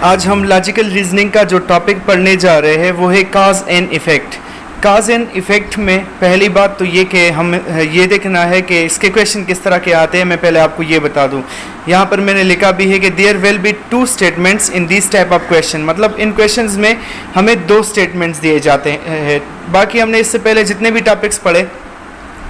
आज हम logical reasoning का जो टॉपिक पढ़ने जा रहे हैं वो है काज and effect. Cause and effect में पहली बात तो ये कि हम ये देखना है कि इसके क्वेश्चन किस तरह के आते हैं। मैं पहले आपको ये बता दूं, यहाँ पर मैंने लिखा भी है कि there will be 2 statements in this type of question. मतलब इन क्वेश्चंस में हमें 2 स्टेटमेंट्स दिए जाते हैं। बाकी हमने इससे पहले जितने भी टॉपिक्स पढ़े,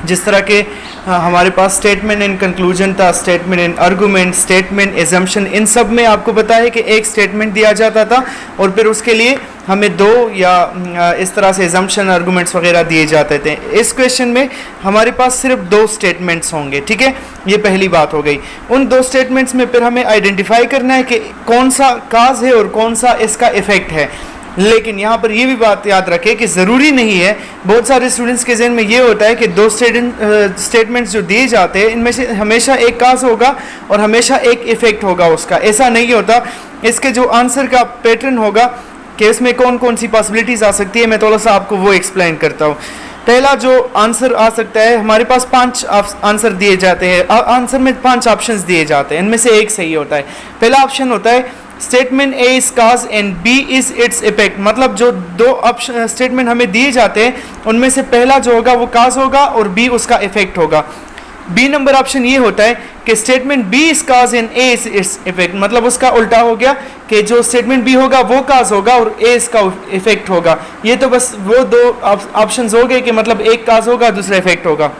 जिस तरह के हमारे पास स्टेटमेंट इन कंक्लूजन था, statement in argument, statement assumption, इन सब में आपको पता है कि एक स्टेटमेंट दिया जाता था और फिर उसके लिए हमें 2 या इस तरह से एजम्पशन आर्गूमेंट्स वगैरह दिए जाते थे। इस क्वेश्चन में हमारे पास सिर्फ 2 स्टेटमेंट्स होंगे, ठीक है। ये पहली बात हो गई। उन 2 स्टेटमेंट्स में फिर हमें आइडेंटिफाई करना है कि कौन सा काज है और कौन सा इसका इफेक्ट है। लेकिन यहाँ पर ये भी बात याद रखें कि ज़रूरी नहीं है, बहुत सारे स्टूडेंट्स के जहन में ये होता है कि 2 स्टेटमेंट्स जो दिए जाते हैं इनमें से हमेशा एक काज होगा और हमेशा एक इफ़ेक्ट होगा उसका। ऐसा नहीं होता। इसके जो आंसर का पैटर्न होगा कि इसमें कौन कौन सी पॉसिबिलिटीज़ आ सकती है, मैं थोड़ा सा आपको वो एक्सप्लेन करता हूँ। पहला जो आंसर आ सकता है, हमारे पास 5 आंसर दिए जाते हैं। आंसर में 5 ऑप्शंस दिए जाते हैं, इनमें से एक सही होता है। पहला ऑप्शन होता है statement A is cause and B is its effect. मतलब जो 2 स्टेटमेंट हमें दिए जाते हैं उनमें से पहला जो होगा वो काज होगा और बी उसका इफेक्ट होगा। बी नंबर ऑप्शन ये होता है कि statement B is cause and A is its effect. मतलब उसका उल्टा हो गया कि जो स्टेटमेंट बी होगा वो काज होगा और ए इसका इफेक्ट होगा। ये तो बस वो 2 ऑप्शंस हो गए कि मतलब एक काज होगा दूसरा इफेक्ट होगा।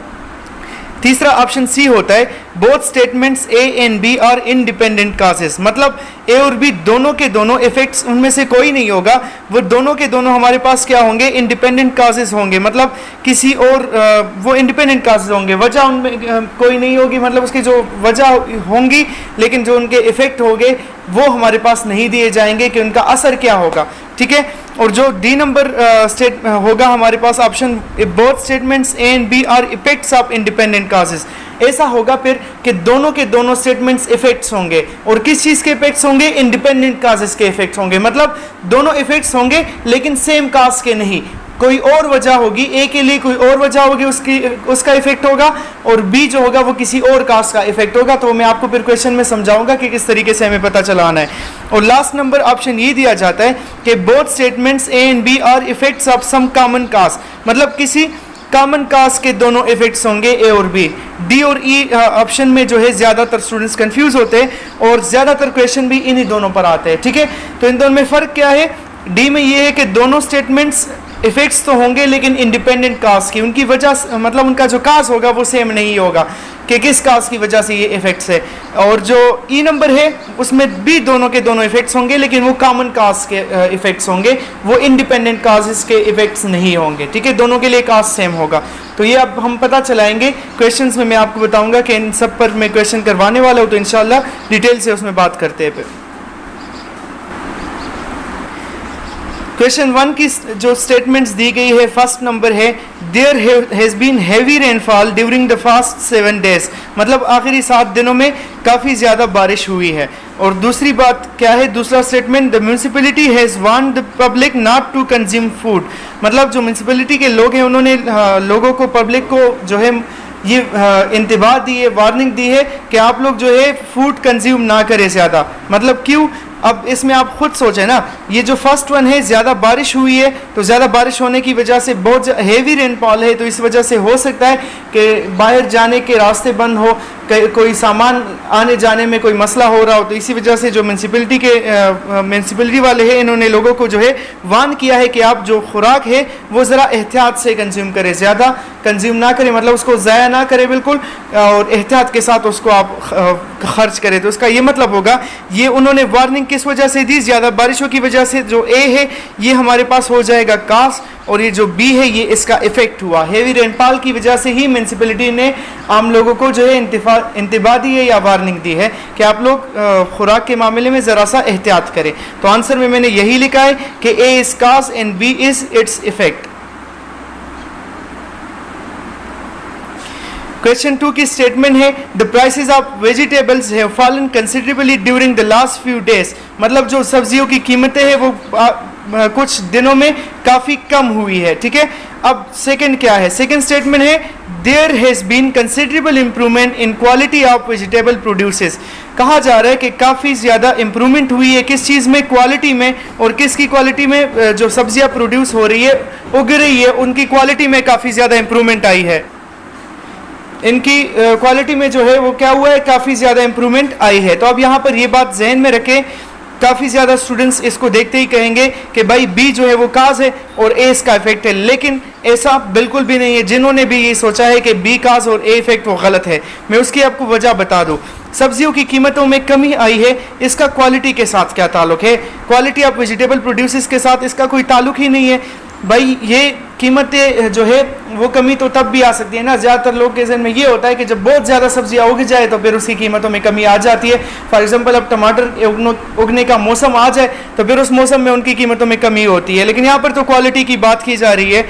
तीसरा ऑप्शन सी होता है both statements A and B are independent causes. मतलब ए और बी दोनों के दोनों इफेक्ट्स, उनमें से कोई नहीं होगा, वो दोनों के दोनों हमारे पास क्या होंगे, इंडिपेंडेंट काजेस होंगे। मतलब किसी और वो इंडिपेंडेंट काजेस होंगे, वजह उनमें कोई नहीं होगी। मतलब उसकी जो वजह होंगी लेकिन जो उनके इफेक्ट होंगे वो हमारे पास नहीं दिए जाएंगे कि उनका असर क्या होगा, ठीक है। और जो डी नंबर स्टेट होगा हमारे पास option, both statements A and B are effects of independent causes. ऐसा होगा फिर कि दोनों के दोनों स्टेटमेंट्स इफेक्ट्स होंगे। और किस चीज़ के इफेक्ट्स होंगे, इंडिपेंडेंट काजेस के इफेक्ट्स होंगे। मतलब दोनों इफेक्ट्स होंगे लेकिन सेम काज के नहीं, कोई और वजह होगी, ए के लिए कोई और वजह होगी, उसका इफेक्ट होगा, और बी जो होगा वो किसी और काज का इफेक्ट होगा। तो मैं आपको फिर क्वेश्चन में समझाऊंगा कि किस तरीके से हमें पता चलाना है। और लास्ट नंबर ऑप्शन ये दिया जाता है कि both statements A and B are effects of some common cause. मतलब किसी कॉमन काज के दोनों इफेक्ट्स होंगे, ए और बी। डी और ई ऑप्शन में जो है ज़्यादातर स्टूडेंट्स कंफ्यूज होते हैं और ज़्यादातर क्वेश्चन भी इन्हीं दोनों पर आते हैं, ठीक है। तो इन दोनों में फ़र्क क्या है, डी में ये है कि दोनों स्टेटमेंट्स इफेक्ट्स तो होंगे लेकिन इंडिपेंडेंट काज की, उनकी वजह मतलब उनका जो काज होगा वो सेम नहीं होगा कि किस काज की वजह से ये इफेक्ट्स है। और जो ई नंबर है उसमें भी दोनों के दोनों इफेक्ट्स होंगे लेकिन वो कॉमन काज के इफेक्ट्स होंगे, वो इंडिपेंडेंट काजेस के इफेक्ट्स नहीं होंगे, ठीक है। दोनों के लिए काज सेम होगा। तो ये अब हम पता चलाएंगे क्वेश्चंस में। मैं आपको बताऊंगा कि इन सब पर मैं क्वेश्चन करवाने वाला हूँ, तो इंशाल्लाह डिटेल से उसमें बात करते हैं। क्वेश्चन 1 की जो स्टेटमेंट्स दी गई है, फर्स्ट नंबर है there has been heavy rainfall during the fast 7 days. मतलब आखिरी 7 दिनों में काफ़ी ज़्यादा बारिश हुई है। और दूसरी बात क्या है, दूसरा statement the municipality has warned the public not to consume food. मतलब जो म्यूनसिपैलिटी के लोग हैं उन्होंने लोगों को, पब्लिक को जो है ये इंतबाह दी है, वार्निंग दी है कि आप लोग जो है फूड कंज्यूम ना करें ज़्यादा। मतलब क्यों, अब इसमें आप खुद सोचें ना, ये जो फर्स्ट वन है ज़्यादा बारिश हुई है, तो ज़्यादा बारिश होने की वजह से बहुत हेवी रेनफॉल है, तो इस वजह से हो सकता है कि बाहर जाने के रास्ते बंद हो, कोई सामान आने जाने में कोई मसला हो रहा हो। तो इसी वजह से जो म्यूनसिपैलिटी वाले हैं इन्होंने लोगों को जो है वार्न किया है कि आप जो खुराक है वो ज़रा एहतियात से कंज्यूम करें, ज़्यादा कंज्यूम ना करें, मतलब उसको ज़ाया ना करें बिल्कुल, और एहतियात के साथ उसको आप खर्च करें। तो उसका ये मतलब होगा, ये उन्होंने वार्निंग किस वजह से दी, ज़्यादा बारिशों की वजह से। जो ए है ये हमारे पास हो जाएगा काज, और ये जो बी है ये इसका इफेक्ट हुआ। हेवी रेनफॉल की वजह से ही म्यूनसिपैलिटी ने आम लोगों को जो है इंतबाह दी है या वार्निंग दी है कि आप लोग खुराक के मामले में ज़रा सा एहतियात करें। तो आंसर में मैंने यही लिखा है कि A is cause and B is its effect. Question 2 की स्टेटमेंट है the prices of vegetables have fallen considerably during the last few days. मतलब जो सब्जियों की कीमतें हैं वो कुछ दिनों में काफ़ी कम हुई है, ठीक है। अब सेकंड क्या है, सेकंड स्टेटमेंट है there has been considerable improvement in quality of vegetable produces. कहा जा रहा है कि काफ़ी ज़्यादा इम्प्रूवमेंट हुई है किस चीज़ में, क्वालिटी में, और किसकी क्वालिटी में, जो सब्जियां प्रोड्यूस हो रही है, उग रही है, उनकी क्वालिटी में काफ़ी ज़्यादा इम्प्रूवमेंट आई है। इनकी क्वालिटी में जो है वो क्या हुआ है, काफ़ी ज़्यादा इम्प्रूवमेंट आई है। तो अब यहाँ पर ये बात जहन में रखें, काफ़ी ज़्यादा स्टूडेंट्स इसको देखते ही कहेंगे कि भाई बी जो है वो काज है और ए इसका इफेक्ट है, लेकिन ऐसा बिल्कुल भी नहीं है। जिन्होंने भी ये सोचा है कि बी काज और ए इफेक्ट, वो गलत है। मैं उसकी आपको वजह बता दूं। सब्जियों की कीमतों में कमी आई है, इसका क्वालिटी के साथ क्या ताल्लुक है? क्वालिटी ऑफ वेजिटेबल प्रोड्यूसर्स के साथ इसका कोई ताल्लुक ही नहीं है। भाई ये कीमतें जो है वो कमी तो तब भी आ सकती है ना, ज़्यादातर लोग के जहन में ये होता है कि जब बहुत ज़्यादा सब्जियां उग जाए तो फिर उसकी कीमतों में कमी आ जाती है। फॉर एग्जांपल अब टमाटर उगने का मौसम आ जाए तो फिर उस मौसम में उनकी कीमतों में कमी होती है, लेकिन यहाँ पर तो क्वालिटी की बात की जा रही है।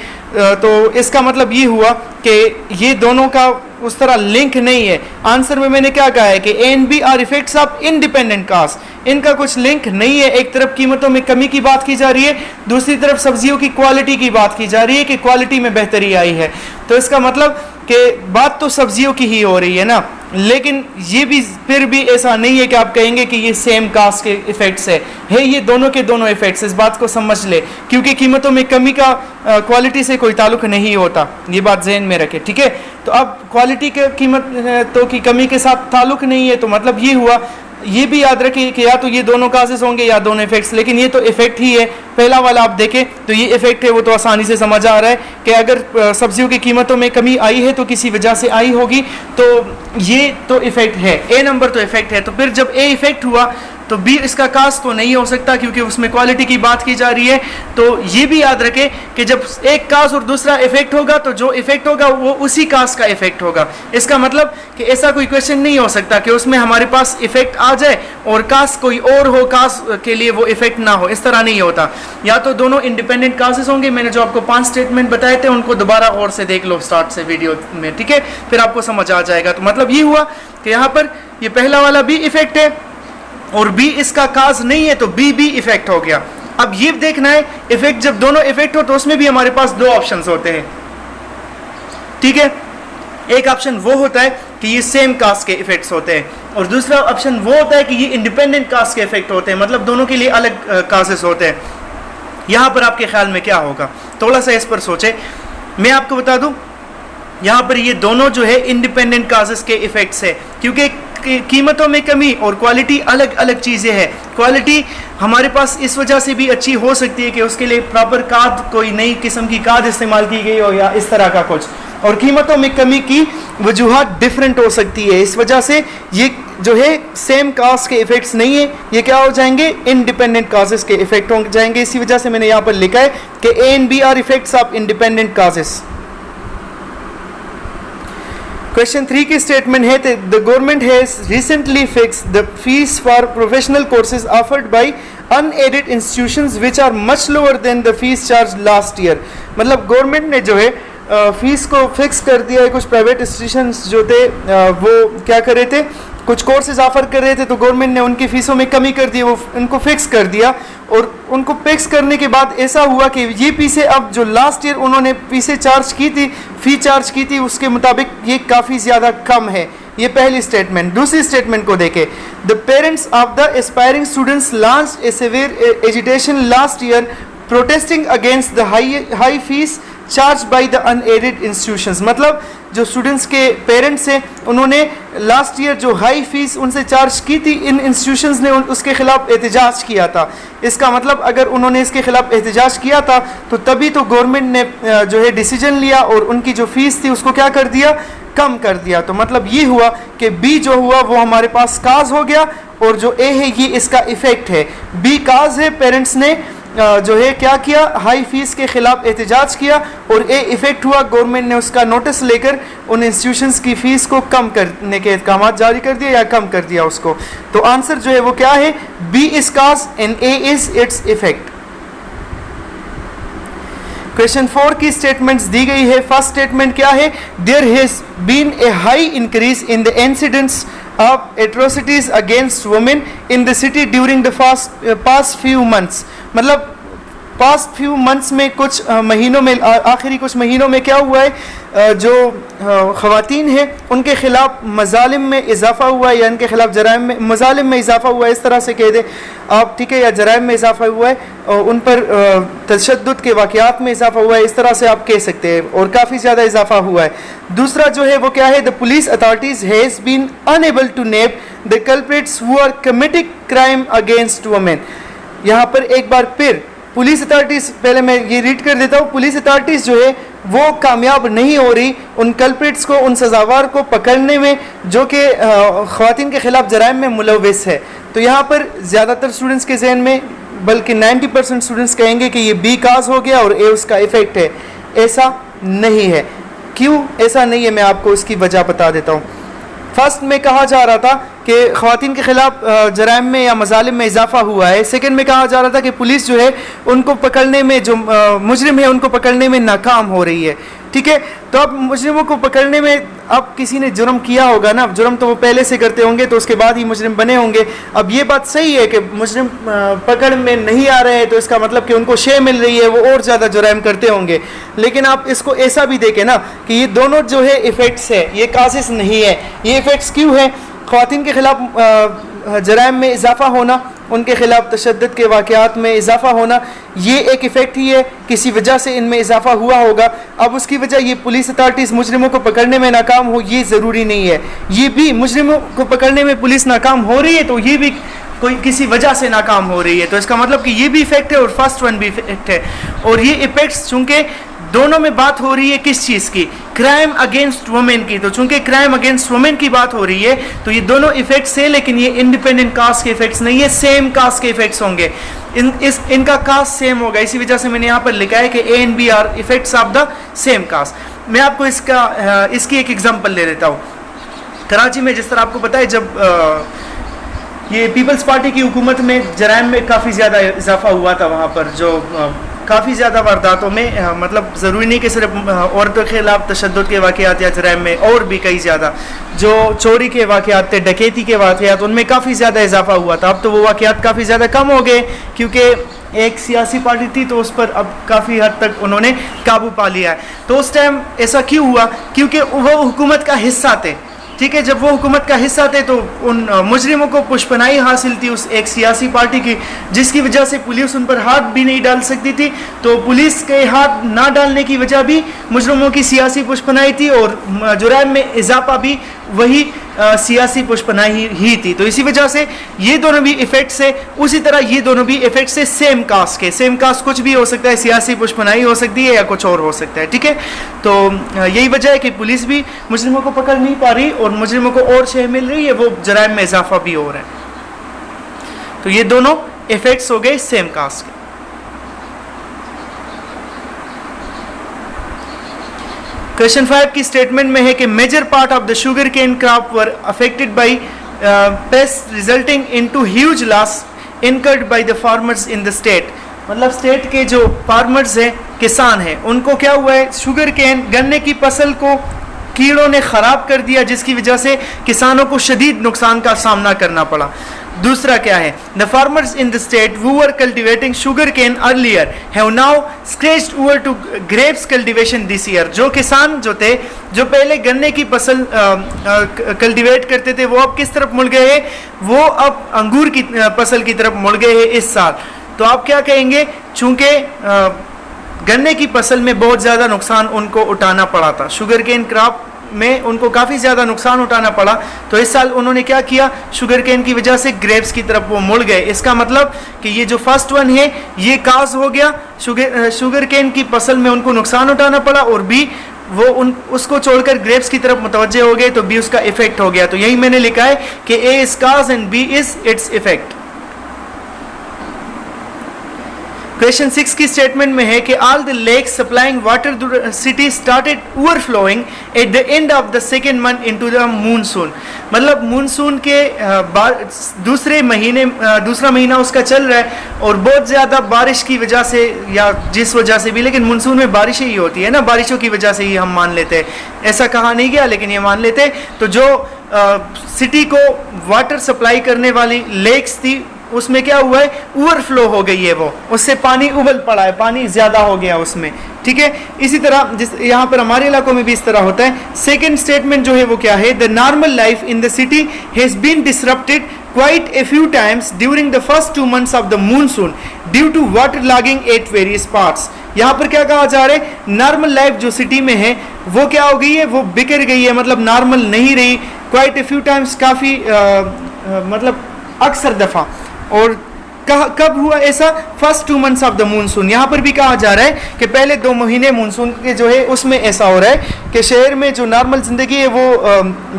तो इसका मतलब ये हुआ कि ये दोनों का उस तरह लिंक नहीं है। आंसर में मैंने क्या कहा है कि A and B are effects of independent cause, इनका कुछ लिंक नहीं है। एक तरफ कीमतों में कमी की बात की जा रही है, दूसरी तरफ सब्जियों की क्वालिटी की बात की जा रही है कि क्वालिटी में बेहतरी आई है। तो इसका मतलब कि बात तो सब्जियों की ही हो रही है ना, लेकिन ये भी फिर भी ऐसा नहीं है कि आप कहेंगे कि ये सेम कास्ट के इफेक्ट्स है ये दोनों के दोनों इफेक्ट्स। इस बात को समझ ले, क्योंकि कीमतों में कमी का क्वालिटी से कोई ताल्लुक नहीं होता, ये बात जहन में रखे, ठीक है। तो अब क्वालिटी के कीमतों की कमी के साथ ताल्लुक नहीं है, तो मतलब ये हुआ। ये भी याद रखिए कि या तो ये दोनों काजेस होंगे या दोनों इफेक्ट्स, लेकिन ये तो इफेक्ट ही है। पहला वाला आप देखें तो ये इफेक्ट है, वो तो आसानी से समझ आ रहा है कि अगर सब्जियों की कीमतों में कमी आई है तो किसी वजह से आई होगी, तो ये तो इफेक्ट है। ए नंबर तो इफेक्ट है, तो फिर जब ए इफेक्ट हुआ तो बी इसका काज तो नहीं हो सकता, क्योंकि उसमें क्वालिटी की बात की जा रही है। तो ये भी याद रखें कि जब एक काज और दूसरा इफेक्ट होगा तो जो इफेक्ट होगा वो उसी काज का इफेक्ट होगा। इसका मतलब कि ऐसा कोई क्वेश्चन नहीं हो सकता कि उसमें हमारे पास इफेक्ट आ जाए और काज कोई और हो, काज के लिए वो इफेक्ट ना हो, इस तरह नहीं होता। या तो दोनों इंडिपेंडेंट काजेस होंगे। मैंने जो आपको 5 स्टेटमेंट बताए थे उनको दोबारा और से देख लो स्टार्ट से वीडियो में, ठीक है, फिर आपको समझ आ जाएगा। तो मतलब ये हुआ कि यहाँ पर ये पहला वाला भी इफेक्ट है और बी इसका काज नहीं है, तो बी भी इफेक्ट हो गया। अब ये देखना है इफेक्ट, जब दोनों इफेक्ट हो तो उसमें भी हमारे पास दो ऑप्शंस होते हैं, ठीक है। एक ऑप्शन वो होता है कि ये सेम कास्ट के इफेक्ट्स होते हैं, और दूसरा ऑप्शन वो होता है कि ये इंडिपेंडेंट कास्ट के इफेक्ट होते हैं, मतलब दोनों के लिए अलग काजेस होते हैं। यहाँ पर आपके ख्याल में क्या होगा, थोड़ा सा इस पर सोचे। मैं आपको बता दूं, यहाँ पर ये दोनों जो है इंडिपेंडेंट काजेस के इफेक्ट्स है, क्योंकि कीमतों में कमी और क्वालिटी अलग अलग चीज़ें हैं। क्वालिटी हमारे पास इस वजह से भी अच्छी हो सकती है कि उसके लिए प्रॉपर खाद, कोई नई किस्म की खाद इस्तेमाल की गई हो या इस तरह का कुछ, और कीमतों में कमी की वजूहात डिफरेंट हो सकती है। इस वजह से ये जो है सेम कास्ट के इफेक्ट्स नहीं है, ये क्या हो जाएंगे, इंडिपेंडेंट काजेस के इफेक्ट हो जाएंगे। इसी वजह से मैंने यहाँ पर लिखा है कि A and B are effects of independent causes. Question 3 की स्टेटमेंट है, the government has recently fixed the fees for professional courses offered by unaided institutions which are much lower than the fees charge last year. मतलब government ने जो है fees को fix कर दिया है। कुछ प्राइवेट इंस्टीट्यूशंस जो थे वो क्या कर रहे थे, कुछ कोर्सेज ऑफर कर रहे थे, तो गवर्नमेंट ने उनकी फ़ीसों में कमी कर दी, वो उनको फिक्स कर दिया। और उनको फिक्स करने के बाद ऐसा हुआ कि ये फीसें अब जो लास्ट ईयर उन्होंने फीसें चार्ज की थी, फ़ी चार्ज की थी, उसके मुताबिक ये काफ़ी ज़्यादा कम है। ये पहली स्टेटमेंट। दूसरी स्टेटमेंट को देखें, the parents of the aspiring students launched a severe agitation last year protesting against the high fees charge by the unaided institutions. मतलब जो स्टूडेंट्स के पेरेंट्स हैं उन्होंने लास्ट ईयर जो हाई फीस उनसे चार्ज की थी, इन इंस्टीट्यूशंस ने उसके खिलाफ एहतजाज किया था। इसका मतलब अगर उन्होंने इसके खिलाफ एहतजाज किया था तो तभी तो गवर्नमेंट ने जो है डिसीजन लिया और उनकी जो फीस थी उसको क्या कर दिया, कम कर दिया। तो मतलब ये हुआ कि बी जो हुआ वो हमारे पास काज हो गया, और जो ए है ये इसका इफेक्ट है। बी काज है, पेरेंट्स ने जो है क्या किया, हाई फीस के खिलाफ एहतजाज किया, और ए इफेक्ट हुआ, गवर्नमेंट ने उसका नोटिस लेकर उन इंस्टीट्यूशंस की फ़ीस को कम करने के अहकाम जारी कर दिया या कम कर दिया उसको। तो आंसर जो है वो क्या है, B is cause and A is its effect. Question 4 की स्टेटमेंट्स दी गई है। फर्स्ट स्टेटमेंट क्या है, there has been a high increase in the incidents of atrocities against women in the city during the past few months. मतलब past few months में, कुछ महीनों में, आखिरी कुछ महीनों में क्या हुआ है, जो ख़वातीन हैं उनके ख़िलाफ़ मज़ालिम में इजाफ़ा हुआ है या इनके ख़िलाफ़ जराइम में मज़ालिम में इजाफ़ा हुआ है, इस तरह से कह दें आप, ठीक है, या जराइम में इजाफ़ा हुआ है, उन पर तशद्दुद के वाक़यात में इजाफ़ा हुआ है, इस तरह से आप कह सकते हैं, और काफ़ी ज़्यादा इजाफ़ा हुआ है। दूसरा जो है वो क्या है, the police authorities has been unable to name the culprits who are committing crime against women. यहाँ पर एक बार फिर पुलिस अथॉरिटीज़, पहले मैं ये रीड कर देता हूँ, पुलिस अथॉरिटीज़ जो है वो कामयाब नहीं हो रही उन कल्प्रिट्स को, उन सज़ावार को पकड़ने में जो कि ख़वातीन के ख़िलाफ़ जराइम में मुलव्विस है। तो यहाँ पर ज़्यादातर स्टूडेंट्स के जहन में, बल्कि 90% स्टूडेंट्स कहेंगे कि ये बी काज हो गया और ए उसका इफ़ेक्ट है। ऐसा नहीं है। क्यों ऐसा नहीं है, मैं आपको इसकी वजह बता देता हूँ। फर्स्ट में कहा जा रहा था कि ख़वातीन के ख़िलाफ़ जराइम में या मज़ालिम में इजाफ़ा हुआ है। सेकंड में कहा जा रहा था कि पुलिस जो है उनको पकड़ने में, जो मुजरिम है उनको पकड़ने में नाकाम हो रही है। ठीक है, तो अब मुजरिमों को पकड़ने में, अब किसी ने जुर्म किया होगा ना, जुर्म तो वो पहले से करते होंगे तो उसके बाद ही मुजरिम बने होंगे। अब ये बात सही है कि मुजरिम पकड़ में नहीं आ रहे हैं तो इसका मतलब कि उनको शे मिल रही है, वो और ज़्यादा जुर्म करते होंगे। लेकिन आप इसको ऐसा भी देखें ना कि ये दोनों जो है इफ़ेक्ट्स है, ये कासिस नहीं है। ये इफ़ेक्ट्स क्यों है? ख़वातीन के ख़िलाफ़ जराइम में इजाफ़ा होना, उनके ख़िलाफ़ तशद्दुद के वाक़यात में इजाफ़ा होना, ये एक इफ़ेक्ट ही है, किसी वजह से इनमें इजाफ़ा हुआ होगा। अब उसकी वजह ये पुलिस अथॉरिटीज़ मुजरिमों को पकड़ने में नाकाम हो, ये ज़रूरी नहीं है। ये भी मुजरिमों को पकड़ने में पुलिस नाकाम हो रही है तो ये भी कोई किसी वजह से नाकाम हो रही है, तो इसका मतलब कि ये भी इफ़ेक्ट है और फर्स्ट वन भी इफ़ेक्ट है। और ये इफ़ेक्ट्स चूँकि दोनों में बात हो रही है किस चीज़ की, क्राइम अगेंस्ट वुमेन की, तो चूंकि क्राइम अगेंस्ट वुमेन की बात हो रही है तो ये दोनों इफेक्ट्स है, लेकिन ये इंडिपेंडेंट कास्ट के इफेक्ट्स नहीं है, सेम कास्ट के इफेक्ट्स होंगे। इनका कास्ट सेम होगा, इसी वजह से मैंने यहाँ पर लिखा है कि A and B are effects of the same caste. मैं आपको इसकी एक एग्जांपल ले लेता हूँ। कराची में जिस तरह आपको पता है, जब ये पीपल्स पार्टी की हुकूमत में जराइम में काफ़ी ज़्यादा इजाफा हुआ था, वहाँ पर जो काफ़ी ज़्यादा वारदातों में, मतलब ज़रूरी नहीं कि सिर्फ औरतों के खिलाफ तशद्दुद के वाक़यात या जराइम में, और भी कई ज़्यादा जो चोरी के वाक़यात थे, डकैती के वाक़यात, उनमें काफ़ी ज़्यादा इजाफा हुआ था। अब तो वो वाक़यात काफ़ी ज़्यादा कम हो गए क्योंकि एक सियासी पार्टी थी तो उस पर अब काफ़ी हद तक उन्होंने काबू पा लिया है। तो उस टाइम ऐसा क्यों हुआ? क्योंकि वो हुकूमत का हिस्सा थे। ठीक है, जब वो हुकूमत का हिस्सा थे तो उन मुजरिमों को पुष्पनाई हासिल थी उस एक सियासी पार्टी की, जिसकी वजह से पुलिस उन पर हाथ भी नहीं डाल सकती थी। तो पुलिस के हाथ ना डालने की वजह भी मुजरिमों की सियासी पुष्पनाई थी, और जुराइम में इजाफा भी वही सियासी पुष्पनाई ही थी। तो इसी वजह से ये दोनों भी इफेक्ट्स है। उसी तरह ये दोनों भी इफेक्ट्स है सेम कास्ट के। सेम कास्ट कुछ भी हो सकता है, सियासी पुष्पनाई हो सकती है या कुछ और हो सकता है। ठीक है, तो यही वजह है कि पुलिस भी मुजरिमों को पकड़ नहीं पा रही और मुजरिमों को और शे मिल रही है, वो जराइम में इजाफा भी हो रहा है। तो ये दोनों इफेक्ट्स हो गए सेम कास्ट के। क्वेश्चन 5 की स्टेटमेंट में है कि major part of the sugar cane crop were affected by pest resulting into huge loss incurred by the farmers in the state. मतलब स्टेट के जो फार्मर्स हैं, किसान हैं, उनको क्या हुआ है, शुगर केन गन्ने की फसल को कीड़ों ने ख़राब कर दिया, जिसकी वजह से किसानों को शदीद नुकसान का सामना करना पड़ा। दूसरा क्या है, the farmers in the state who were cultivating sugar cane earlier have now switched over to grapes cultivation this year. जो किसान जो थे, जो पहले गन्ने की फसल कल्टिवेट करते थे, वो अब किस तरफ मुड़ गए हैं? वो अब अंगूर की फसल की तरफ मुड़ गए हैं इस साल। तो आप क्या कहेंगे, चूँकि गन्ने की फसल में बहुत ज़्यादा नुकसान उनको उठाना पड़ा था, शुगर केन क्रॉप में उनको काफ़ी ज़्यादा नुकसान उठाना पड़ा, तो इस साल उन्होंने क्या किया, शुगर केन की वजह से ग्रेप्स की तरफ वो मुड़ गए। इसका मतलब कि ये जो फर्स्ट वन है ये काज हो गया, शुगर केन की फसल में उनको नुकसान उठाना पड़ा, और बी वो उसको छोड़कर ग्रेप्स की तरफ मुतवज्जे हो गए, तो बी उसका इफेक्ट हो गया। तो यही मैंने लिखा है कि A is cause and B is its effect. Question 6 की स्टेटमेंट में है कि all the lakes supplying water to city started overflowing at the end of the second month into the monsoon. मतलब मूनसून के दूसरा महीना उसका चल रहा है, और बहुत ज़्यादा बारिश की वजह से या जिस वजह से भी, लेकिन मूनसून में बारिशें ही होती है ना, बारिशों की वजह से ही हम मान लेते हैं, ऐसा कहा नहीं गया लेकिन ये मान लेते। तो जो सिटी को वाटर सप्लाई करने वाली लेक्स थी, उसमें क्या हुआ है, ओवरफ्लो हो गई है, वो उससे पानी उबल पड़ा है, पानी ज़्यादा हो गया उसमें। ठीक है। इसी तरह जिस यहाँ पर हमारे इलाकों में भी इस तरह होता है। सेकेंड स्टेटमेंट जो है वो क्या है, the normal life in the city has been disrupted quite a few times during the first 2 months of the monsoon due to water logging at various parts। यहाँ पर क्या कहा जा रहा है, नॉर्मल लाइफ जो सिटी में है वो क्या हो गई है, वो बिखर गई है, मतलब नॉर्मल नहीं रही। क्वाइट ए फ्यू टाइम्स, काफ़ी मतलब अक्सर दफ़ा। और कब हुआ ऐसा, first 2 months of the monsoon. यहाँ पर भी कहा जा रहा है कि पहले 2 महीने मानसून के जो है उसमें ऐसा हो रहा है कि शहर में जो नॉर्मल ज़िंदगी है वो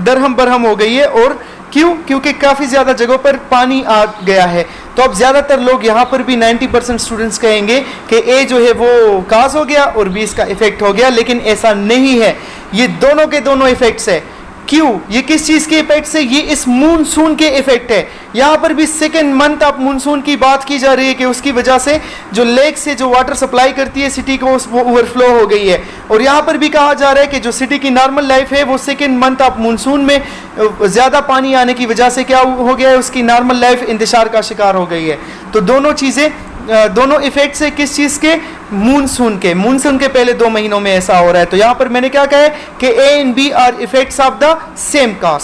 दरहम बरहम हो गई है। और क्यों, क्योंकि काफ़ी ज़्यादा जगहों पर पानी आ गया है। तो अब ज़्यादातर लोग यहाँ पर भी 90% स्टूडेंट्स कहेंगे कि ए जो है वो काज हो गया और बी इसका इफेक्ट हो गया, लेकिन ऐसा नहीं है। ये दोनों के दोनों इफेक्ट्स है। क्यों, ये किस चीज़ के इफेक्ट है, ये इस मानसून के इफेक्ट है। यहाँ पर भी सेकेंड मंथ ऑफ मानसून की बात की जा रही है कि उसकी वजह से जो लेक से जो वाटर सप्लाई करती है सिटी को वो ओवरफ्लो हो गई है। और यहाँ पर भी कहा जा रहा है कि जो सिटी की नॉर्मल लाइफ है वो सेकेंड मंथ ऑफ मानसून में ज़्यादा पानी आने की वजह से क्या हो गया है, उसकी नॉर्मल लाइफ इंतशार का शिकार हो गई है। तो दोनों चीज़ें, दोनों इफेक्ट्स है किस चीज़ के, मानसून के। मानसून के पहले 2 महीनों में ऐसा हो रहा है। तो यहाँ पर मैंने क्या कहा है कि A and B are effects of the same cause.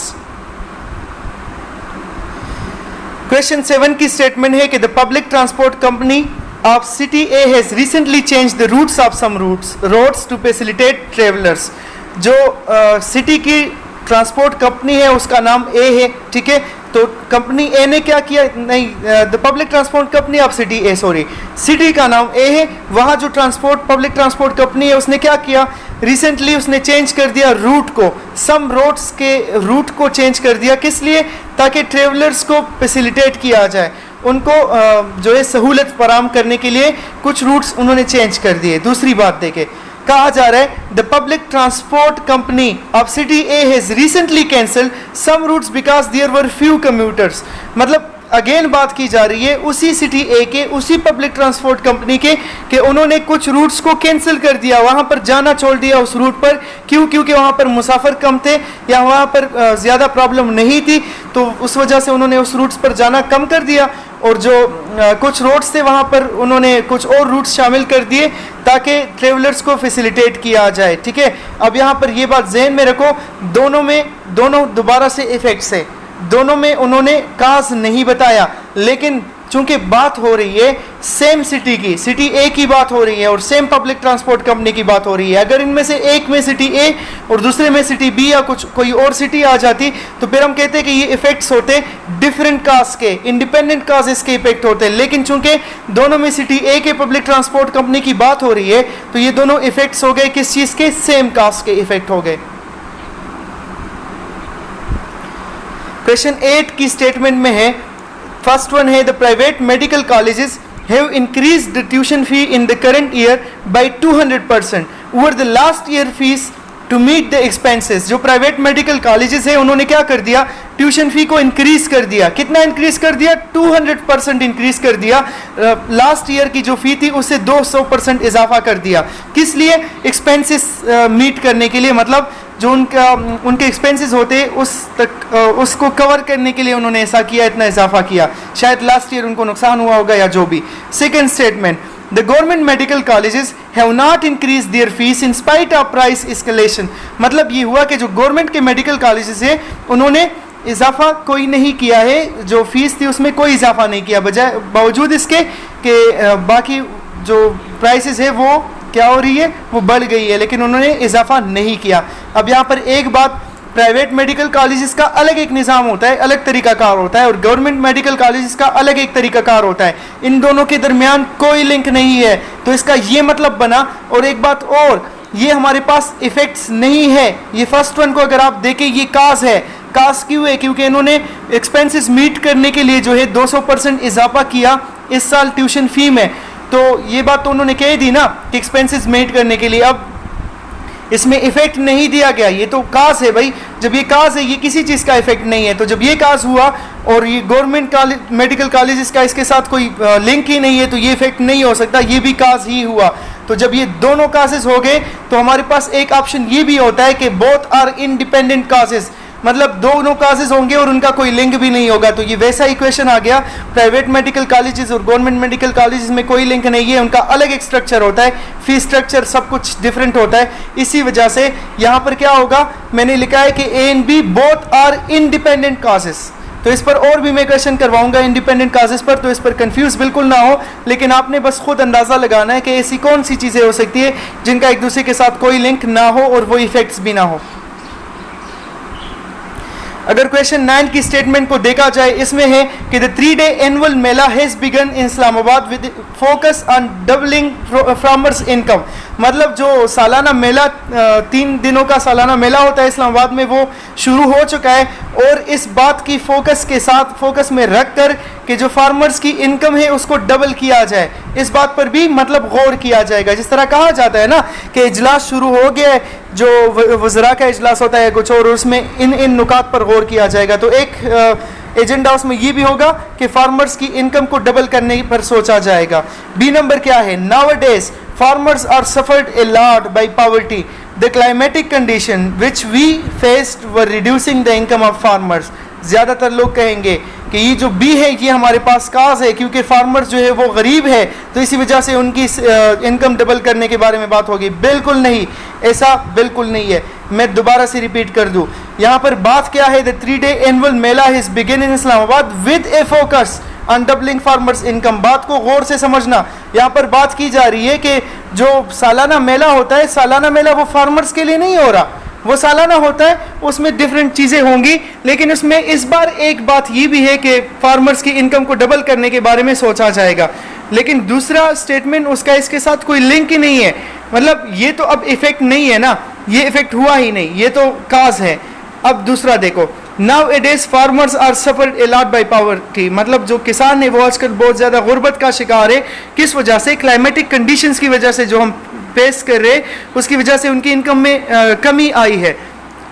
Question 7 की स्टेटमेंट है कि the public transport company of city A has recently change the routes of some roads to facilitate travellers. जो सिटी की ट्रांसपोर्ट कंपनी है उसका नाम ए है, ठीक है। तो कंपनी ए ने क्या किया, नहीं, the public transport company of city A, sorry, city का नाम ए है। वहाँ जो पब्लिक ट्रांसपोर्ट कंपनी है उसने क्या किया, रिसेंटली उसने चेंज कर दिया रूट को, सम रोड्स के रूट को चेंज कर दिया। किस लिए, ताकि ट्रेवलर्स को फैसिलिटेट किया जाए, उनको जो है सहूलत फराहम करने के लिए कुछ रूट्स उन्होंने चेंज कर दिए। दूसरी बात देखें, कहा जा रहा है the public transport company of city A has recently cancelled some routes because there were few commuters. मतलब अगेन बात की जा रही है उसी सिटी ए के, उसी पब्लिक ट्रांसपोर्ट कंपनी के, कि उन्होंने कुछ रूट्स को कैंसिल कर दिया, वहाँ पर जाना छोड़ दिया उस रूट पर। क्यों, क्योंकि वहाँ पर मुसाफिर कम थे या वहाँ पर ज़्यादा प्रॉब्लम नहीं थी, तो उस वजह से उन्होंने उस रूट्स पर जाना कम कर दिया। और जो कुछ रोड्स थे वहाँ पर उन्होंने कुछ और रूट्स शामिल कर दिए ताकि ट्रेवलर्स को फैसिलिटेट किया जाए, ठीक है। अब यहाँ पर ये बात जहन में रखो, दोनों दोबारा से इफेक्ट्स है, दोनों में उन्होंने काज नहीं बताया, लेकिन चूंकि बात हो रही है सेम सिटी की, सिटी ए की बात हो रही है और सेम पब्लिक ट्रांसपोर्ट कंपनी की बात हो रही है। अगर इनमें से एक में सिटी ए और दूसरे में सिटी बी या कोई और सिटी आ जाती तो फिर हम कहते हैं कि ये इफेक्ट्स होते डिफरेंट काज के, इंडिपेंडेंट काजेस के इफेक्ट होते हैं। लेकिन चूंकि दोनों में सिटी ए के पब्लिक ट्रांसपोर्ट कंपनी की बात हो रही है तो ये दोनों इफेक्ट्स हो गए किस चीज़ के, सेम काज के इफेक्ट हो गए। क्वेश्चन 8 की स्टेटमेंट में है, फर्स्ट वन है the private medical colleges have increased the tuition fee in the current year by 200% over the last year fees to meet the expenses. जो प्राइवेट मेडिकल कॉलेजेस है उन्होंने क्या कर दिया, ट्यूशन फी को इंक्रीज कर दिया। कितना इंक्रीज कर दिया, 200% इंक्रीज कर दिया। लास्ट ईयर की जो फी थी उससे 200% इजाफा कर दिया। किस लिए, एक्सपेंसेस मीट करने के लिए, मतलब जो उनके एक्सपेंसेस होते उसको कवर करने के लिए उन्होंने ऐसा किया, इतना इजाफा किया। शायद लास्ट ईयर उनको नुकसान हुआ होगा या जो भी। Second statement, the government medical colleges have not increase their fees in spite of price escalation. मतलब ये हुआ कि जो गवर्नमेंट के मेडिकल कॉलेजेस है उन्होंने इजाफा कोई नहीं किया है, जो फीस थी उसमें कोई इजाफा नहीं किया, बावजूद इसके कि बाकी जो प्राइसेस है वो क्या हो रही है, वो बढ़ गई है, लेकिन उन्होंने इजाफा नहीं किया। अब यहाँ पर एक बात, प्राइवेट मेडिकल कॉलेजेस का अलग एक निज़ाम होता है, अलग तरीकाकार होता है, और गवर्नमेंट मेडिकल कॉलेजेस का अलग एक तरीकाकार होता है। इन दोनों के दरमियान कोई लिंक नहीं है, तो इसका ये मतलब बना। और एक बात और, ये हमारे पास इफेक्ट्स नहीं है। ये फर्स्ट वन को अगर आप देखें ये काज है। काज क्यों है, क्योंकि इन्होंने एक्सपेंसेस मीट करने के लिए जो है 200% इजाफा किया इस साल ट्यूशन फी में। तो ये बात तो उन्होंने कह दी ना कि एक्सपेंसेस मीट करने के लिए। अब इसमें इफेक्ट नहीं दिया गया, ये तो काज है भाई। जब ये काज है, ये किसी चीज़ का इफेक्ट नहीं है। तो जब ये काज हुआ और ये गवर्नमेंट मेडिकल कॉलेजेस का इसके साथ कोई लिंक ही नहीं है तो ये इफेक्ट नहीं हो सकता, ये भी काज ही हुआ। तो जब ये दोनों काजेस हो गए तो हमारे पास एक ऑप्शन ये भी होता है कि बोथ आर इंडिपेंडेंट काजेस। मतलब दोनों काजेज होंगे और उनका कोई लिंक भी नहीं होगा। तो ये वैसा इक्वेशन आ गया। प्राइवेट मेडिकल कॉलेजेस और गवर्नमेंट मेडिकल कॉलेजेस में कोई लिंक नहीं है, उनका अलग एक स्ट्रक्चर होता है, फी स्ट्रक्चर सब कुछ डिफरेंट होता है। इसी वजह से यहाँ पर क्या होगा, मैंने लिखा है कि A and B both are independent causes. तो इस पर और भी मैं क्वेश्चन करवाऊंगा इंडिपेंडेंट काजेस पर, तो इस पर कंफ्यूज बिल्कुल ना हो, लेकिन आपने बस खुद अंदाज़ा लगाना है कि ऐसी कौन सी चीज़ें हो सकती है जिनका एक दूसरे के साथ कोई लिंक ना हो और वो इफेक्ट्स भी ना हो। अगर क्वेश्चन 9 की स्टेटमेंट को देखा जाए, इसमें है कि the 3-day annual Mela has begun in Islamabad with focus on doubling farmers income. मतलब जो सालाना मेला 3 दिनों का सालाना मेला होता है इस्लामाबाद में, वो शुरू हो चुका है और इस बात की फोकस में रख कर कि जो फार्मर्स की इनकम है उसको डबल किया जाए, इस बात पर भी मतलब गौर किया जाएगा। जिस तरह कहा जाता है ना कि इजलास शुरू हो गया है, जो वज़रा का इजलास होता है कुछ और उसमें इन नुकात पर गौर किया जाएगा। तो एक एजेंडा उसमें ये भी होगा कि फार्मर्स की इनकम को डबल करने पर सोचा जाएगा। बी नंबर क्या है, nowadays farmers are suffered a lot by poverty, the climatic condition which we faced were reducing the income of farmers. ज़्यादातर लोग कहेंगे कि ये जो बी है ये हमारे पास काज है, क्योंकि फार्मर्स जो है वो गरीब है तो इसी वजह से उनकी इनकम डबल करने के बारे में बात होगी। बिल्कुल नहीं, ऐसा बिल्कुल नहीं है। मैं दोबारा से रिपीट कर दूं, यहाँ पर बात क्या है, the 3-day annual Mela is begin in Islamabad with A focus on doubling farmers income. बात को गौर से समझना, यहाँ पर बात की जा रही है कि जो सालाना मेला होता है, सालाना मेला वो फार्मर्स के लिए नहीं हो रहा, वो सालाना होता है, उसमें डिफरेंट चीज़ें होंगी, लेकिन उसमें इस बार एक बात ये भी है कि फार्मर्स की इनकम को डबल करने के बारे में सोचा जाएगा। लेकिन दूसरा स्टेटमेंट उसका इसके साथ कोई लिंक ही नहीं है, मतलब ये तो अब इफेक्ट नहीं है ना, ये इफेक्ट हुआ ही नहीं, ये तो काज है। अब दूसरा देखो, now it is farmers are suffered a lot by poverty, मतलब जो किसान है वो आजकल बहुत ज़्यादा गुर्बत का शिकार है। किस वजह से, क्लाइमेटिक कंडीशंस की वजह से जो हम फेस कर रहे उसकी वजह से उनकी इनकम में कमी आई है।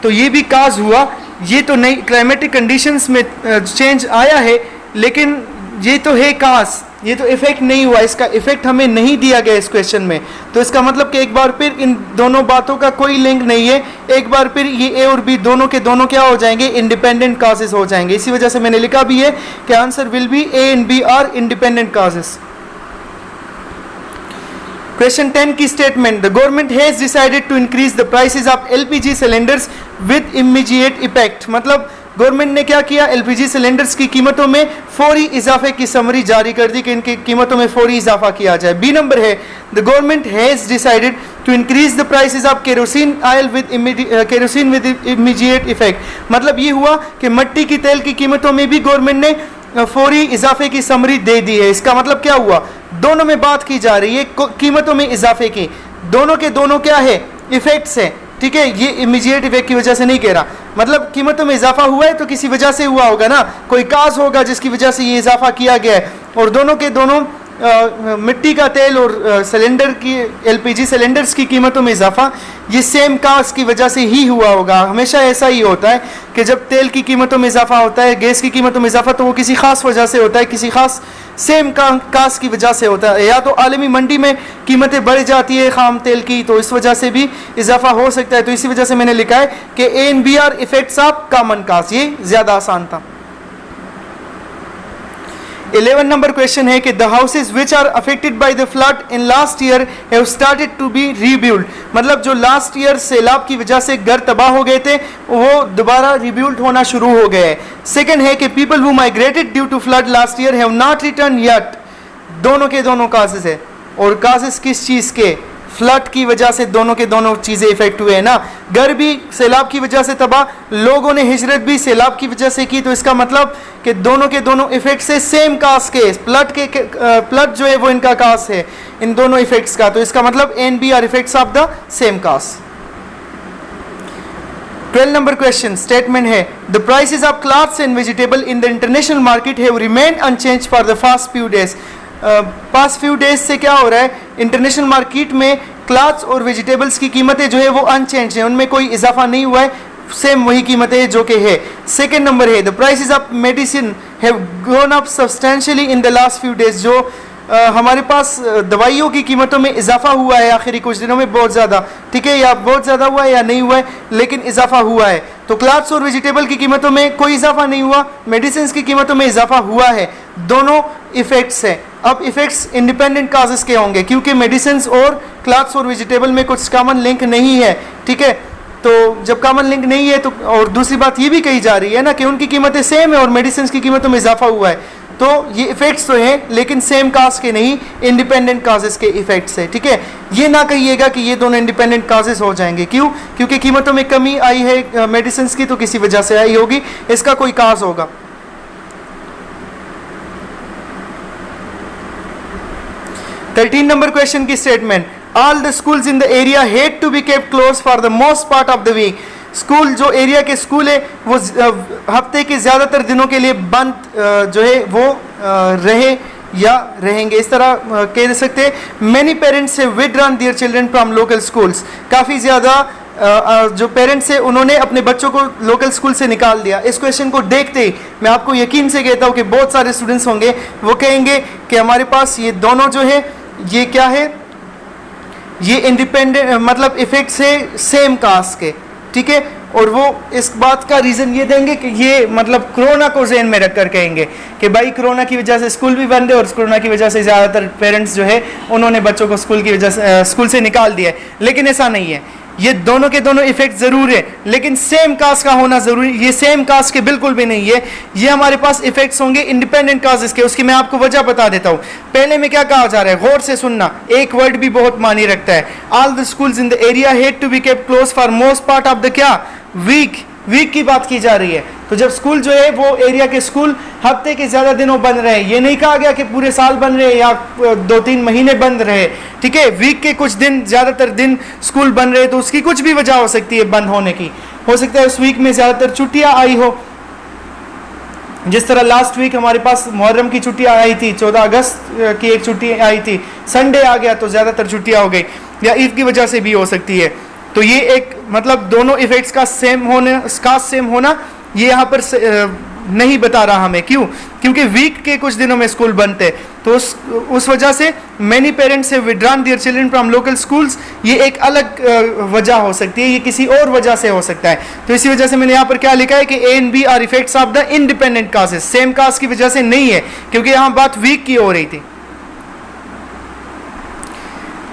तो ये भी काज हुआ, ये तो नहीं, क्लाइमेटिक कंडीशंस में चेंज आया है, लेकिन ये तो है काज, ये तो इफेक्ट नहीं हुआ, इसका इफेक्ट हमें नहीं दिया गया इस क्वेश्चन में। तो इसका मतलब कि एक बार फिर इन दोनों बातों का कोई लिंक नहीं है, एक बार फिर ये ए और बी दोनों के दोनों क्या हो जाएंगे, इंडिपेंडेंट काजेस हो जाएंगे। इसी वजह से मैंने लिखा भी है कि answer will be A and B are independent causes. Question 10 की statement, the government has decided to increase the prices of LPG cylinders with immediate effect. मतलब गवर्नमेंट ने क्या किया, एलपीजी सिलेंडर्स की कीमतों में फौरी इजाफे की समरी जारी कर दी कि इनकी कीमतों में फौरी इजाफा किया जाए। बी नंबर है, the government has decided to increase the prices of kerosene oil with immediate effect. मतलब ये हुआ कि मिट्टी की तेल की कीमतों में भी गवर्नमेंट ने फौरी इजाफे की समरी दे दी है। इसका मतलब क्या हुआ, दोनों में बात की जा रही है कीमतों में इजाफे की, दोनों के दोनों क्या है, इफेक्ट्स है, ठीक है। ये इमीडिएट इफेक्ट की वजह से नहीं कह रहा, मतलब कीमतों में इजाफा हुआ है तो किसी वजह से हुआ होगा ना, कोई काज होगा जिसकी वजह से ये इजाफा किया गया है। और दोनों के दोनों मिट्टी का तेल और सिलेंडर की एलपीजी सिलेंडर्स की कीमतों में इजाफा ये सेम काज की वजह से ही हुआ होगा। हमेशा ऐसा ही होता है कि जब तेल की कीमतों में इजाफा होता है, गैस की कीमतों में इजाफा, तो वो किसी खास वजह से होता है, किसी खास सेम काज की वजह से होता है। या तो आलमी मंडी में कीमतें बढ़ जाती है खाम तेल की, तो इस वजह से भी इजाफा हो सकता है। तो इसी वजह से मैंने लिखा है कि A and B are effects of common cause, ये ज़्यादा आसान था। 11 नंबर क्वेश्चन है कि the houses which are affected by the flood in last year have started to be rebuild. मतलब जो लास्ट ईयर सैलाब की वजह से घर तबाह हो गए थे वो दोबारा रिबिल्ड होना शुरू हो गए हैं। सेकंड है कि people who migrated due to flood last year have not return yet. दोनों के दोनों काजेस है, और काजेस किस चीज़ के, फ्लड की वजह से दोनों के दोनों चीज़ें इफेक्ट हुए हैं ना। घर भी सैलाब की वजह से तबाह, लोगों ने हिजरत भी सैलाब की वजह से की, तो इसका मतलब कि दोनों के दोनों इफेक्ट से सेम काज के, फ्लड जो है वो इनका काज है इन दोनों इफेक्ट्स का। तो इसका मतलब and B are effects of the same cause. 12 number question statement है, the prices of clothes and vegetable in the international market have remained unchanged for the past few days. Past few days से क्या हो रहा है, international market में clothes और vegetables की कीमतें जो है वो अनचेंज है, उनमें कोई इजाफा नहीं हुआ है, सेम वही कीमतें जो कि है। सेकेंड नंबर है, the prices of medicine have gone up substantially in the last few days. जो हमारे पास दवाइयों की कीमतों में इजाफा हुआ है आखिरी कुछ दिनों में बहुत ज़्यादा, ठीक है, या बहुत ज़्यादा हुआ है या नहीं हुआ है, लेकिन इजाफा हुआ है। तो क्लॉथ्स और वेजिटेबल की कीमतों में कोई इजाफा नहीं हुआ, मेडिसिन की कीमतों में इजाफा हुआ है। दोनों इफेक्ट्स हैं। अब इफेक्ट्स इंडिपेंडेंट काजेस के होंगे क्योंकि मेडिसिन और क्लॉथ्स और वेजिटेबल में कुछ कॉमन लिंक नहीं है, ठीक है। तो जब कॉमन लिंक नहीं है तो, और दूसरी बात ये भी कही जा रही है ना कि उनकी कीमतें सेम है और मेडिसिन की कीमतों में इजाफा हुआ है, तो ये इफेक्ट्स तो हैं लेकिन सेम काज के नहीं, इंडिपेंडेंट काजेस के इफेक्ट्स है, ठीक है। ये ना कहिएगा कि ये दोनों इंडिपेंडेंट काजेस हो जाएंगे, क्यों? क्योंकि कीमतों में कमी आई है मेडिसिन की तो किसी वजह से आई होगी, इसका कोई काज होगा। 13 नंबर क्वेश्चन की statement, all the schools in the area had to be kept close for the most part of the week. School, जो एरिया के स्कूल है वो हफ्ते के ज़्यादातर दिनों के लिए बंद जो है वो रहे या रहेंगे, इस तरह कह सकते हैं। Many parents have withdrawn their children from local schools. काफ़ी ज़्यादा जो पेरेंट्स हैं उन्होंने अपने बच्चों को लोकल स्कूल से निकाल दिया। इस क्वेश्चन को देखते ही मैं आपको यकीन से कहता हूँ कि बहुत सारे स्टूडेंट्स होंगे वो कहेंगे कि हमारे पास ये दोनों जो है ये क्या है, ये इंडिपेंडेंट मतलब इफेक्ट्स है सेम कास्ट के, ठीक है। और वो इस बात का रीज़न ये देंगे कि ये मतलब कोरोना को ज़हन में रखकर कहेंगे कि भाई कोरोना की वजह से स्कूल भी बंद है और कोरोना की वजह से ज़्यादातर पेरेंट्स जो है उन्होंने बच्चों को स्कूल की वजह से स्कूल से निकाल दिया है। लेकिन ऐसा नहीं है, ये दोनों के दोनों इफेक्ट ज़रूर है लेकिन सेम कास्ट का होना ज़रूरी, ये सेम कास्ट के बिल्कुल भी नहीं है। ये हमारे पास इफेक्ट्स होंगे इंडिपेंडेंट काजेस के। उसकी मैं आपको वजह बता देता हूँ। पहले में क्या कहा जा रहा है, गौर से सुनना, एक वर्ड भी बहुत मानी रखता है। All the schools in the area had to be kept close for most part of the क्या वीक की बात की जा रही है। तो जब स्कूल जो है वो एरिया के स्कूल हफ्ते के ज़्यादा दिनों बंद रहे, ये नहीं कहा गया कि पूरे साल बंद रहे या 2-3 महीने बंद रहे, ठीक है। वीक के कुछ दिन, ज़्यादातर दिन स्कूल बंद रहे तो उसकी कुछ भी वजह हो सकती है बंद होने की। हो सकता है उस वीक में ज़्यादातर छुट्टियाँ आई हो, जिस तरह लास्ट वीक हमारे पास मुहर्रम की छुट्टियाँ आई थी, 14 अगस्त की एक छुट्टी आई थी, संडे आ गया तो ज़्यादातर छुट्टियाँ हो गई, या ईद की वजह से भी हो सकती है। तो ये एक मतलब दोनों इफेक्ट्स का सेम होना ये यहाँ पर नहीं बता रहा हमें। क्यों? क्योंकि वीक के कुछ दिनों में स्कूल बंद थे तो उस वजह से many parents have withdrawn their children from local schools, ये एक अलग वजह हो सकती है, ये किसी और वजह से हो सकता है। तो इसी वजह से मैंने यहाँ पर क्या लिखा है कि A and B are effects of the independent causes, same cause की वजह से नहीं है, क्योंकि यहाँ बात वीक की हो रही थी।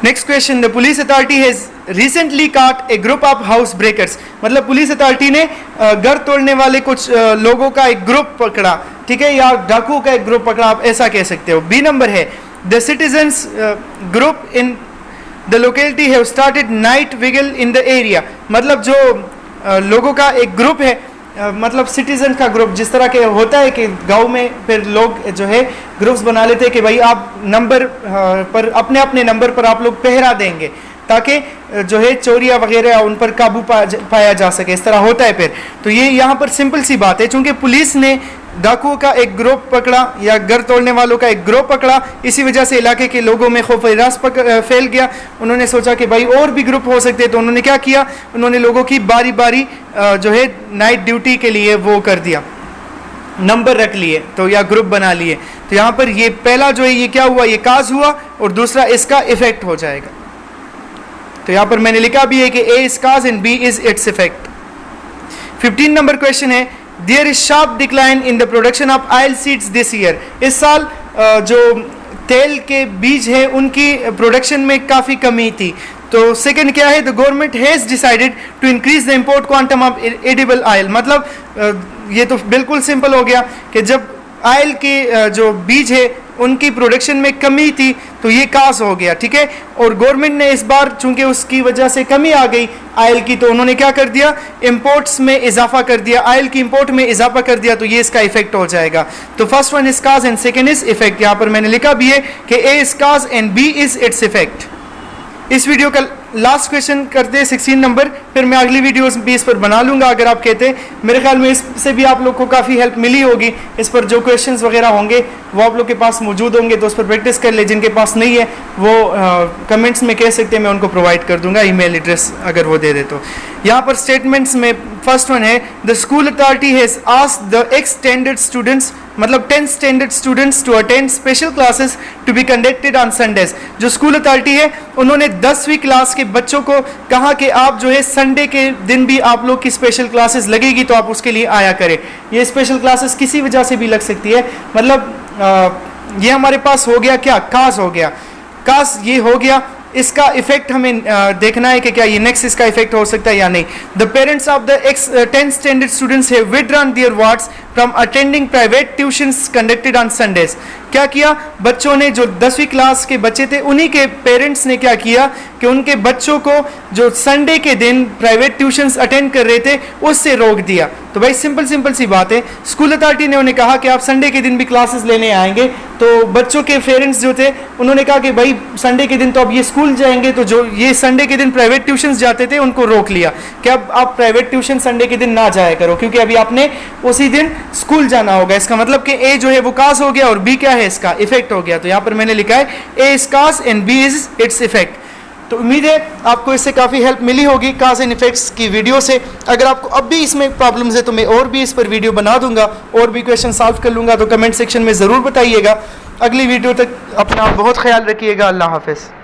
Next question, the police authority has recently caught a group of house breakers. मतलब पुलिस अथॉरिटी ने घर तोड़ने वाले कुछ लोगों का एक ग्रुप पकड़ा, ठीक है, या डाकुओं का एक ग्रुप पकड़ा, आप ऐसा कह सकते हो। बी नंबर है, the citizens group in the locality have started night vigil in the area. मतलब जो लोगों का एक ग्रुप है, मतलब सिटीजन का ग्रुप, जिस तरह के होता है कि गांव में फिर लोग जो है ग्रुप्स बना लेते हैं कि भाई आप नंबर पर अपने अपने नंबर पर आप लोग पहरा देंगे ताकि जो है चोरियां वगैरह उन पर काबू पाया जा सके, इस तरह होता है फिर। तो ये यहाँ पर सिंपल सी बात है, चूंकि पुलिस ने डाकुओं का एक ग्रुप पकड़ा या घर तोड़ने वालों का एक ग्रुप पकड़ा, इसी वजह से इलाके के लोगों में खौफ हिरास फैल गया। उन्होंने सोचा कि भाई और भी ग्रुप हो सकते हैं, तो उन्होंने क्या किया, उन्होंने लोगों की बारी बारी जो है नाइट ड्यूटी के लिए वो कर दिया, नंबर रख लिए तो या ग्रुप बना लिए। तो यहाँ पर ये पहला जो है ये क्या हुआ, ये काज हुआ, और दूसरा इसका इफेक्ट हो जाएगा। तो यहाँ पर मैंने लिखा भी है कि A is cause and B is its effect. 15 number question है, there is sharp decline in the production of oil seeds this year. इस साल जो तेल के बीज है उनकी प्रोडक्शन में काफ़ी कमी थी। तो सेकंड क्या है, the government has decided to increase the import quantum of edible oil. मतलब ये तो बिल्कुल सिंपल हो गया कि जब ऑयल के जो बीज है उनकी प्रोडक्शन में कमी थी तो ये काज हो गया, ठीक है। और गवर्नमेंट ने इस बार चूंकि उसकी वजह से कमी आ गई ऑयल की, तो उन्होंने क्या कर दिया, इंपोर्ट्स में इजाफा कर दिया, ऑयल की इंपोर्ट में इजाफा कर दिया, तो ये इसका इफेक्ट हो जाएगा। तो first one is cause and second is effect. यहाँ पर मैंने लिखा भी है कि A is cause and B is its effect. इस वीडियो का लास्ट क्वेश्चन करते हैं 16 नंबर, फिर मैं अगली वीडियोस भी इस पर बना लूँगा अगर आप कहते हैं। मेरे ख्याल में इससे भी आप लोग को काफ़ी हेल्प मिली होगी। इस पर जो क्वेश्चंस वगैरह होंगे वो आप लोग के पास मौजूद होंगे, तो उस पर प्रैक्टिस कर ले। जिनके पास नहीं है वो कमेंट्स में कह सकते हैं, मैं उनको प्रोवाइड कर दूंगा ईमेल एड्रेस अगर वो दे दे तो। यहाँ पर स्टेटमेंट्स में फर्स्ट वन है, the school authority has asked the X standard students मतलब 10th standard students to attend special classes to be conducted on Sundays. जो स्कूल अथॉरिटी है उन्होंने 10वीं क्लास के बच्चों को कहा कि आप जो है संडे के दिन भी आप लोग की स्पेशल क्लासेस लगेगी तो आप उसके लिए आया करें। ये स्पेशल क्लासेस किसी वजह से भी लग सकती है, मतलब ये हमारे पास हो गया क्या, काज हो गया, काज ये हो गया। इसका इफेक्ट हमें देखना है कि क्या ये नेक्स्ट इसका इफेक्ट हो सकता है या नहीं। The parents of the 10th standard students have withdrawn their wards from attending private tuitions conducted on Sundays. क्या किया, बच्चों ने जो 10वीं क्लास के बच्चे थे उन्हीं के पेरेंट्स ने क्या किया कि उनके बच्चों को जो संडे के दिन प्राइवेट ट्यूशंस अटेंड कर रहे थे उससे रोक दिया। तो भाई सिंपल सी बात है, स्कूल अथॉरिटी ने उन्हें कहा कि आप संडे के दिन भी क्लासेस लेने आएंगे, तो बच्चों के पेरेंट्स जो थे उन्होंने कहा कि भाई संडे के दिन तो अब ये स्कूल जाएंगे, तो जो ये संडे के दिन प्राइवेट ट्यूशंस जाते थे उनको रोक लिया कि अब आप प्राइवेट ट्यूशन संडे के दिन ना जाया करो, क्योंकि अभी आपने उसी दिन स्कूल जाना होगा। इसका मतलब कि ए जो है वो काज हो गया और बी क्या है, इसका इफेक्ट हो गया। तो यहाँ पर मैंने लिखा है A is cause and B is its effect. तो उम्मीद है आपको इससे काफ़ी हेल्प मिली होगी काज एंड इफेक्ट्स की वीडियो से। अगर आपको अब भी इसमें प्रॉब्लम्स है तो मैं और भी इस पर वीडियो बना दूंगा और भी क्वेश्चन सॉल्व कर लूँगा, तो कमेंट सेक्शन में ज़रूर बताइएगा। अगली वीडियो तक अपना बहुत ख्याल रखिएगा। अल्लाह हाफिज़।